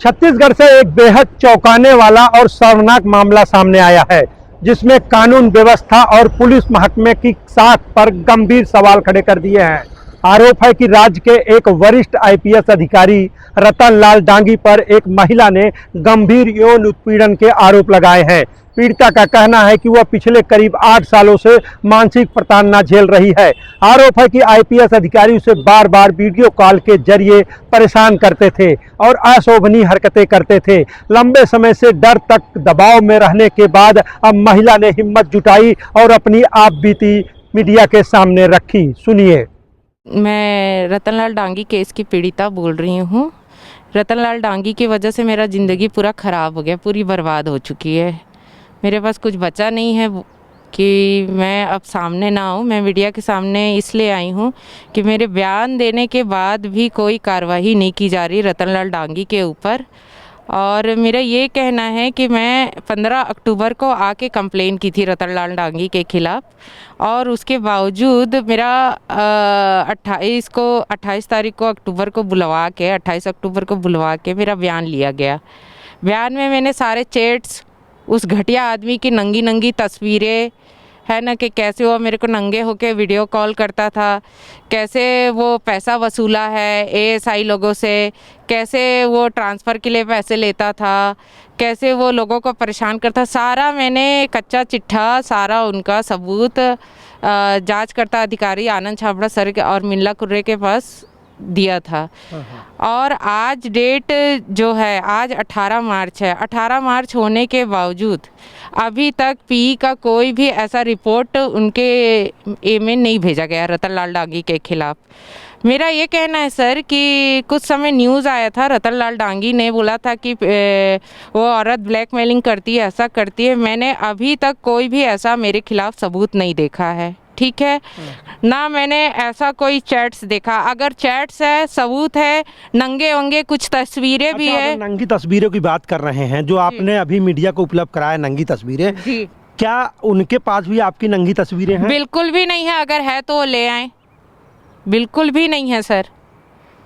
छत्तीसगढ़ से एक बेहद चौंकाने वाला और शर्मनाक मामला सामने आया है, जिसमें कानून व्यवस्था और पुलिस महकमे की साख पर गंभीर सवाल खड़े कर दिए हैं। आरोप है कि राज्य के एक वरिष्ठ आईपीएस अधिकारी रतन लाल डांगी पर एक महिला ने गंभीर यौन उत्पीड़न के आरोप लगाए हैं। पीड़िता का कहना है कि वह पिछले करीब 8 सालों से मानसिक प्रताड़ना झेल रही है। आरोप है कि आईपीएस अधिकारी उसे बार बार वीडियो कॉल के जरिए परेशान करते थे और अशोभनीय हरकतें करते थे। लंबे समय से डर तक दबाव में रहने के बाद अब महिला ने हिम्मत जुटाई और अपनी आपबीती मीडिया के सामने रखी। सुनिए। मैं रतनलाल डांगी केस की पीड़िता बोल रही हूँ। रतनलाल डांगी की वजह से मेरा ज़िंदगी पूरा ख़राब हो गया, पूरी बर्बाद हो चुकी है। मेरे पास कुछ बचा नहीं है कि मैं अब सामने ना आऊँ। मैं मीडिया के सामने इसलिए आई हूँ कि मेरे बयान देने के बाद भी कोई कार्रवाई नहीं की जा रही रतनलाल डांगी के ऊपर। और मेरा ये कहना है कि मैं 15 अक्टूबर को आके कंप्लेन की थी रतनलाल डांगी के ख़िलाफ़, और उसके बावजूद मेरा 28 तारीख को अक्टूबर को बुलवा के 28 अक्टूबर को बुलवा के मेरा बयान लिया गया। बयान में मैंने सारे चैट्स, उस घटिया आदमी की नंगी नंगी तस्वीरें है ना, कि कैसे वो मेरे को नंगे होके वीडियो कॉल करता था, कैसे वो पैसा वसूला है एएसआई लोगों से, कैसे वो ट्रांसफ़र के लिए पैसे लेता था, कैसे वो लोगों को परेशान करता, सारा मैंने कच्चा चिट्ठा, सारा उनका सबूत जांचकर्ता अधिकारी आनंद छाबड़ा सर के और मिल्ला कुर्रे के पास दिया था। और आज डेट जो है, आज 18 मार्च है। 18 मार्च होने के बावजूद अभी तक पी का कोई भी ऐसा रिपोर्ट उनके में नहीं भेजा गया रतनलाल डांगी के खिलाफ़। मेरा ये कहना है सर कि कुछ समय न्यूज़ आया था, रतनलाल डांगी ने बोला था कि वो औरत ब्लैकमेलिंग करती है, ऐसा करती है। मैंने अभी तक कोई भी ऐसा मेरे खिलाफ़ सबूत नहीं देखा है, ठीक है ना। मैंने ऐसा कोई चैट्स देखा। अगर चैट्स है, सबूत है, नंगे वंगे कुछ तस्वीरें भी है। नंगी तस्वीरों की बात कर रहे हैं जो आपने अभी मीडिया को उपलब्ध कराया, नंगी तस्वीरें, क्या उनके पास भी आपकी नंगी तस्वीरें हैं? बिल्कुल भी नहीं है। अगर है तो ले आए। बिल्कुल भी नहीं है सर।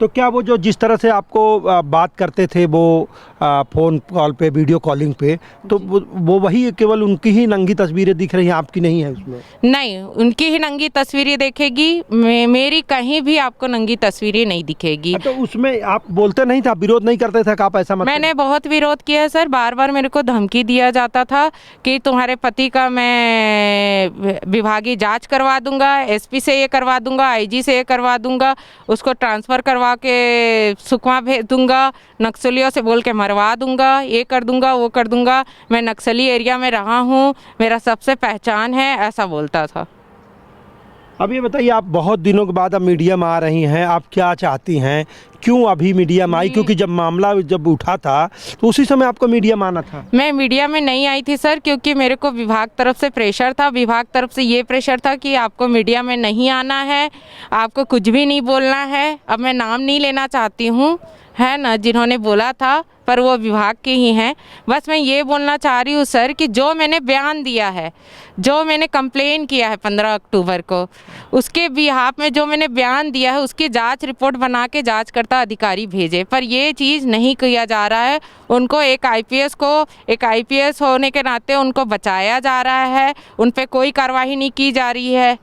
तो क्या वो जो जिस तरह से आपको बात करते थे वो फ़ोन कॉल पे, वीडियो कॉलिंग पे, तो वो वही केवल उनकी ही नंगी तस्वीरें दिख रही हैं, आपकी नहीं है उसमें? नहीं, उनकी ही नंगी तस्वीरें देखेगी, मेरी कहीं भी आपको नंगी तस्वीरें नहीं दिखेगी। तो उसमें आप बोलते नहीं थे, आप विरोध नहीं करते थे? आप ऐसा मत। मैंने बहुत विरोध किया है सर। बार बार मेरे को धमकी दिया जाता था कि तुम्हारे पति का मैं विभागीय जाँच करवा दूंगा, एसपी से ये करवा दूंगा, आईजी से ये करवा दूंगा, उसको ट्रांसफ़र करवा के सुकमा भेज दूंगा, नक्सलियों से बोल के मरवा दूंगा, ये कर दूंगा, वो कर दूंगा, मैं नक्सली एरिया में रहा हूँ, मेरा सबसे पहचान है, ऐसा बोलता था। अब ये बताइए, आप बहुत दिनों के बाद अब मीडिया में आ रही हैं, आप क्या चाहती हैं? क्यों अभी मीडिया में आई? क्योंकि जब मामला उठा था तो उसी समय आपको मीडिया में आना था। मैं मीडिया में नहीं आई थी सर, क्योंकि मेरे को विभाग तरफ से प्रेशर था। विभाग तरफ से ये प्रेशर था कि आपको मीडिया में नहीं आना है, आपको कुछ भी नहीं बोलना है। अब मैं नाम नहीं लेना चाहती हूँ, है ना, जिन्होंने बोला था, पर वो विभाग के ही हैं। बस मैं ये बोलना चाह रही हूँ सर कि जो मैंने बयान दिया है, जो मैंने कंप्लेन किया है 15 अक्टूबर को, उसके बिहाफ में जो मैंने बयान दिया है, उसकी जांच रिपोर्ट बना के जांचकर्ता अधिकारी भेजे, पर ये चीज़ नहीं किया जा रहा है। उनको एक आईपीएस होने के नाते उनको बचाया जा रहा है, उन पर कोई कार्रवाई नहीं की जा रही है।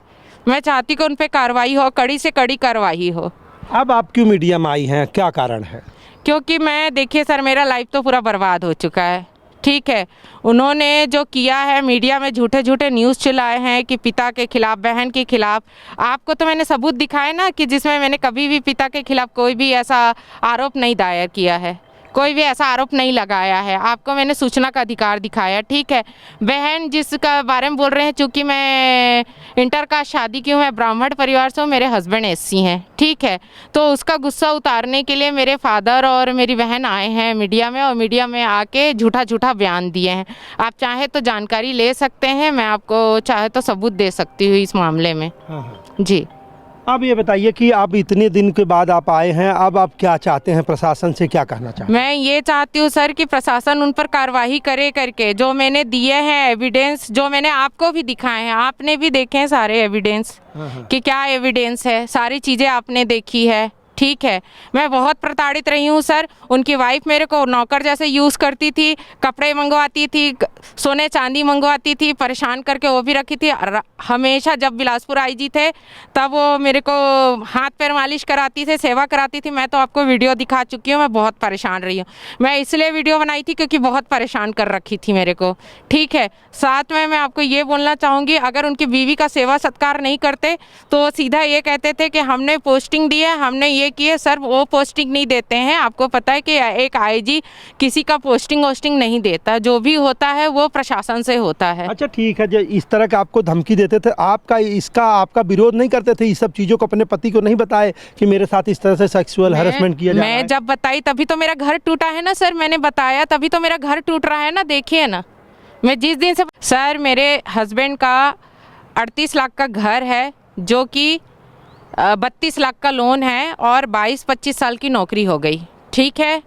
मैं चाहती हूँ कि उन पर कार्रवाई हो, कड़ी से कड़ी कार्रवाई हो। अब आप क्यों मीडिया में आई हैं, क्या कारण है? क्योंकि मैं, देखिए सर, मेरा लाइफ तो पूरा बर्बाद हो चुका है, ठीक है। उन्होंने जो किया है, मीडिया में झूठे झूठे न्यूज़ चलाए हैं कि पिता के खिलाफ़, बहन के खिलाफ़। आपको तो मैंने सबूत दिखाए ना कि जिसमें मैंने कभी भी पिता के खिलाफ़ कोई भी ऐसा आरोप नहीं दायर किया है, कोई भी ऐसा आरोप नहीं लगाया है। आपको मैंने सूचना का अधिकार दिखाया, ठीक है। बहन जिसका बारे में बोल रहे हैं, चूँकि मैं इंटरकास्ट शादी की हूँ, मैं ब्राह्मण परिवार से हूँ, मेरे हस्बैंड एससी हैं, ठीक है। तो उसका गुस्सा उतारने के लिए मेरे फादर और मेरी बहन आए हैं मीडिया में, और मीडिया में आके झूठा झूठा बयान दिए हैं। आप चाहे तो जानकारी ले सकते हैं, मैं आपको चाहे तो सबूत दे सकती हूँ इस मामले में। जी। अब ये बताइए कि आप इतने दिन के बाद आप आए हैं, अब आप क्या चाहते हैं, प्रशासन से क्या कहना चाहते हैं? मैं ये चाहती हूँ सर कि प्रशासन उन पर कार्रवाई करे, करके जो मैंने दिए हैं एविडेंस, जो मैंने आपको भी दिखाए हैं, आपने भी देखे हैं सारे एविडेंस कि क्या एविडेंस है, सारी चीज़ें आपने देखी है, ठीक है, मैं बहुत प्रताड़ित रही हूँ सर। उनकी वाइफ मेरे को नौकर जैसे यूज़ करती थी, कपड़े मंगवाती थी, सोने चांदी मंगवाती थी, परेशान करके वो भी रखी थी। हमेशा जब बिलासपुर आईजी थे तब वो मेरे को हाथ पैर मालिश कराती थी, सेवा कराती थी। मैं तो आपको वीडियो दिखा चुकी हूँ, मैं बहुत परेशान रही हूँ। मैं इसलिए वीडियो बनाई थी क्योंकि बहुत परेशान कर रखी थी मेरे को, ठीक है। साथ में मैं आपको ये बोलना चाहूँगी, अगर उनकी बीवी का सेवा सत्कार नहीं करते तो वो सीधा ये कहते थे कि हमने पोस्टिंग दी है, हमने ये किए। सर वो पोस्टिंग नहीं देते हैं, आपको पता है कि एक आईजी किसी का पोस्टिंग वोस्टिंग नहीं देता, जो भी होता है वो प्रशासन से होता है। अच्छा ठीक है, जो इस तरह का आपको धमकी देते थे, आपका विरोध नहीं करते थे? इस सब चीज़ों को अपने पति को नहीं बताए कि मेरे साथ इस तरह से सेक्सुअल हैरेसमेंट किया जा रहा है? मैं जब बताई तभी तो मेरा घर टूटा है ना सर, मैंने बताया तभी तो मेरा घर टूट रहा है ना, देखिए ना। मैं जिस दिन से सर, मेरे हस्बैंड का 38 लाख का घर है, जो कि 32 लाख का लोन है और 22-25 साल की नौकरी हो गई, ठीक है।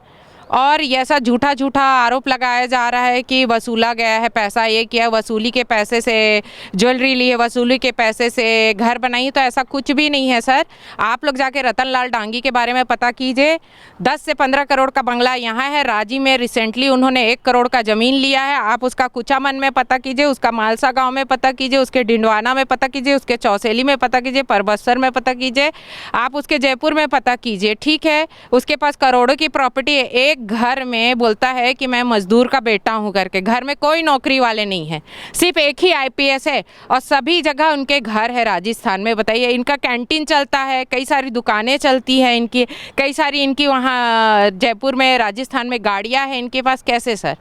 और ये ऐसा झूठा झूठा आरोप लगाया जा रहा है कि वसूला गया है पैसा, ये किया, वसूली के पैसे से ज्वेलरी ली है, वसूली के पैसे से घर बनाई, तो ऐसा कुछ भी नहीं है सर। आप लोग जाके रतन लाल डांगी के बारे में पता कीजिए। 10 से 15 करोड़ का बंगला यहाँ है रांची में, रिसेंटली उन्होंने 1 करोड़ का ज़मीन लिया है। आप उसका कुचामन में पता कीजिए, उसका मालसा गाँव में पता कीजिए, उसके डिंडवाना में पता कीजिए, उसके चौसेली में पता कीजिए, परबत्सर में पता कीजिए, आप उसके जयपुर में पता कीजिए, ठीक है। उसके पास करोड़ों की प्रॉपर्टी है। एक घर में बोलता है कि मैं मजदूर का बेटा हूं करके, घर में कोई नौकरी वाले नहीं है, सिर्फ एक ही आईपीएस है और सभी जगह उनके घर है राजस्थान में। बताइए, इनका कैंटीन चलता है, कई सारी दुकानें चलती हैं इनकी, कई सारी इनकी वहाँ जयपुर में राजस्थान में गाड़ियाँ हैं इनके पास। कैसे सर?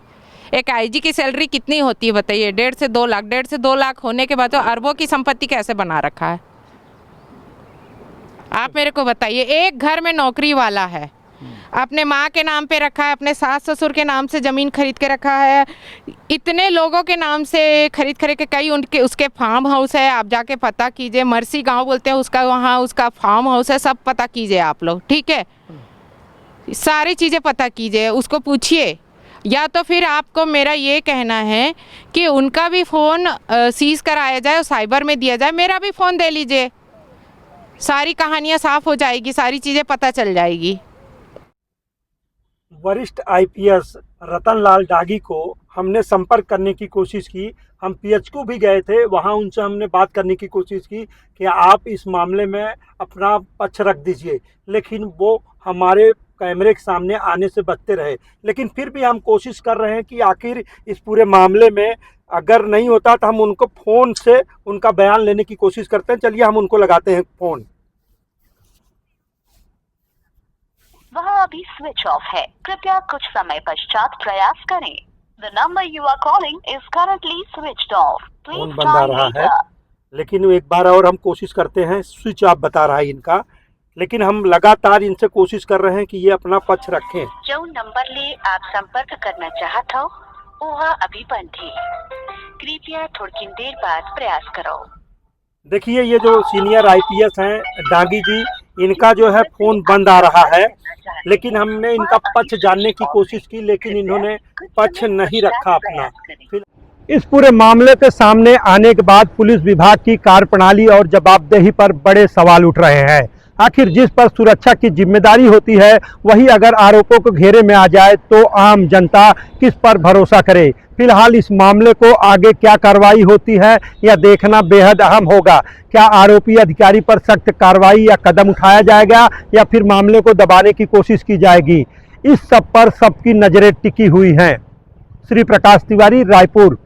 एक आईजी की सैलरी कितनी होती है बताइए? 1.5 से 2 लाख, 1.5 से 2 लाख होने के बाद तो अरबों की संपत्ति कैसे बना रखा है? आप मेरे को बताइए। एक घर में नौकरी वाला है, अपने माँ के नाम पे रखा है, अपने सास ससुर के नाम से ज़मीन खरीद के रखा है, इतने लोगों के नाम से खरीद के, कई उनके उसके फार्म हाउस है, आप जाके पता कीजिए। मरसी गांव बोलते हैं उसका, वहाँ उसका फार्म हाउस है, सब पता कीजिए आप लोग, ठीक है। सारी चीज़ें पता कीजिए, उसको पूछिए। या तो फिर आपको मेरा ये कहना है कि उनका भी फ़ोन सीज़ कराया जाए और साइबर में दिया जाए, मेरा भी फ़ोन दे लीजिए, सारी कहानियाँ साफ़ हो जाएगी, सारी चीज़ें पता चल जाएगी। वरिष्ठ आईपीएस रतनलाल डागी को हमने संपर्क करने की कोशिश की। हम पीएचक्यू भी गए थे, वहां उनसे हमने बात करने की कोशिश की कि आप इस मामले में अपना पक्ष रख दीजिए, लेकिन वो हमारे कैमरे के सामने आने से बचते रहे। लेकिन फिर भी हम कोशिश कर रहे हैं कि आखिर इस पूरे मामले में अगर नहीं होता तो हम उनको फ़ोन से उनका बयान लेने की कोशिश करते हैं। चलिए हम उनको लगाते हैं फ़ोन। वह अभी स्विच ऑफ है, कृपया कुछ समय पश्चात प्रयास करें। The number you are calling is currently switched off. Phone Please बंद आ try रहा है, later. लेकिन एक बार और हम कोशिश करते हैं। स्विच ऑफ बता रहा है इनका, लेकिन हम लगातार इनसे कोशिश कर रहे हैं कि ये अपना पक्ष रखें। जो नंबर ले आप संपर्क करना चाहते हो वह अभी बंद है, कृपया थोड़ी देर बाद प्रयास करो। देखिए, ये जो सीनियर आईपीएस हैं डांगी जी, इनका जो है फ़ोन बंद आ रहा है, लेकिन हमने इनका पक्ष जानने की कोशिश की, लेकिन इन्होंने पक्ष नहीं रखा अपना। इस पूरे मामले के सामने आने के बाद पुलिस विभाग की कार्यप्रणाली और जवाबदेही पर बड़े सवाल उठ रहे हैं। आखिर जिस पर सुरक्षा की जिम्मेदारी होती है, वही अगर आरोपों को घेरे में आ जाए तो आम जनता किस पर भरोसा करे? फिलहाल इस मामले को आगे क्या कार्रवाई होती है यह देखना बेहद अहम होगा। क्या आरोपी अधिकारी पर सख्त कार्रवाई या कदम उठाया जाएगा या फिर मामले को दबाने की कोशिश की जाएगी? इस सब पर सबकी नज़रें टिकी हुई हैं। श्री प्रकाश तिवारी, रायपुर।